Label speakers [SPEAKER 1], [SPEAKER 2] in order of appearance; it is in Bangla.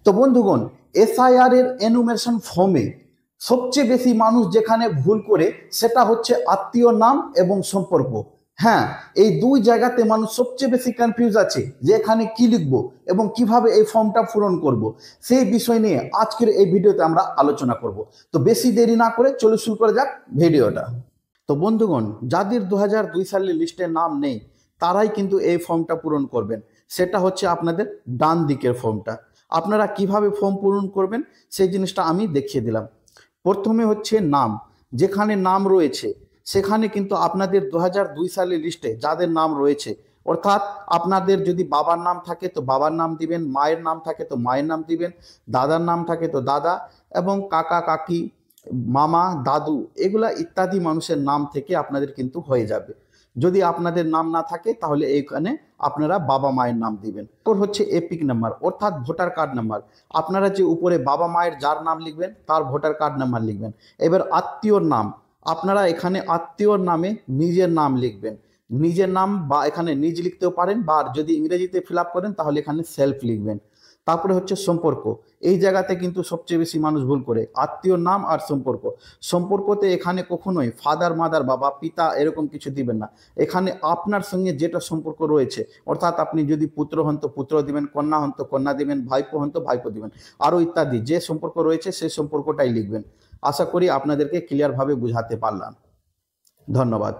[SPEAKER 1] তো বন্ধুগণ, এসআইআর এর এনুমেরেশন ফর্মে সবচেয়ে বেশি মানুষ যেখানে ভুল করে সেটা হচ্ছে আত্মীয় নাম এবং সম্পর্ক। হ্যাঁ, এই দুই জায়গাতে মানুষ সবচেয়ে বেশি কনফিউজ আছে যে এখানে কি লিখবো এবং কিভাবে এই ফর্মটা পূরণ করব। সেই বিষয় নিয়ে আজকের এই ভিডিওতে আমরা আলোচনা করব। তো বেশি দেরি না করে চলে শুরু করা যাক ভিডিওটা। তো বন্ধুগণ, যাদের 2002 সালের লিস্টে নাম নেই তারাই কিন্তু এই ফর্মটা পূরণ করবেন। সেটা হচ্ছে আপনাদের ডান দিকের ফর্মটা। আপনারা কিভাবে ফর্ম পূরণ করবেন সেই জিনিসটা আমি দেখিয়ে দিলাম। প্রথমে হচ্ছে নাম। যেখানে নাম রয়েছে সেখানে কিন্তু আপনাদের 2002 সালের লিস্টে যাদের নাম রয়েছে, অর্থাৎ আপনাদের যদি বাবার নাম থাকে তো বাবার নাম দিবেন, মায়ের নাম থাকে তো মায়ের নাম দিবেন, দাদার নাম থাকে তো দাদা, এবং কাকা কাকি, মামা, দাদু, এগুলা ইত্যাদি মানুষের নাম থেকে আপনাদের কিন্তু হয়ে যাবে। যদি আপনাদের নাম না থাকে তাহলে এইখানে আপনারা বাবা মায়ের নাম দিবেন। তোর হচ্ছে এপিক নাম্বার, অর্থাৎ ভোটার কার্ড নাম্বার। আপনারা যে উপরে বাবা মায়ের যার নাম লিখবেন তার ভোটার কার্ড নাম্বার লিখবেন। এবার আত্মীয়র নাম, আপনারা এখানে আত্মীয়র নামে নিজের নাম লিখবেন। নিজের নাম বা এখানে নিজ লিখতেও পারেন, বা যদি ইংরেজিতে ফিল আপ করেন তাহলে এখানে সেলফ লিখবেন। তারপরে হচ্ছে সম্পর্ক। এই জায়গাতে কিন্তু সবচেয়ে বেশি মানুষ ভুল করে আত্মীয়র নাম আর সম্পর্ক। সম্পর্কতে এখানে কখনোই ফাদার মাদার বাবা পিতা এরকম কিছু দিবেন না। এখানে আপনার সঙ্গে যেটা সম্পর্ক রয়েছে, অর্থাৎ আপনি যদি পুত্র হন তো পুত্র দিবেন, কন্যা হন তো কন্যা দিবেন, ভাইপো হন তো ভাইপো দিবেন, আরও ইত্যাদি যে সম্পর্ক রয়েছে সেই সম্পর্কটাই লিখবেন। আশা করি আপনাদেরকে ক্লিয়ারভাবে বুঝাতে পারলাম। ধন্যবাদ।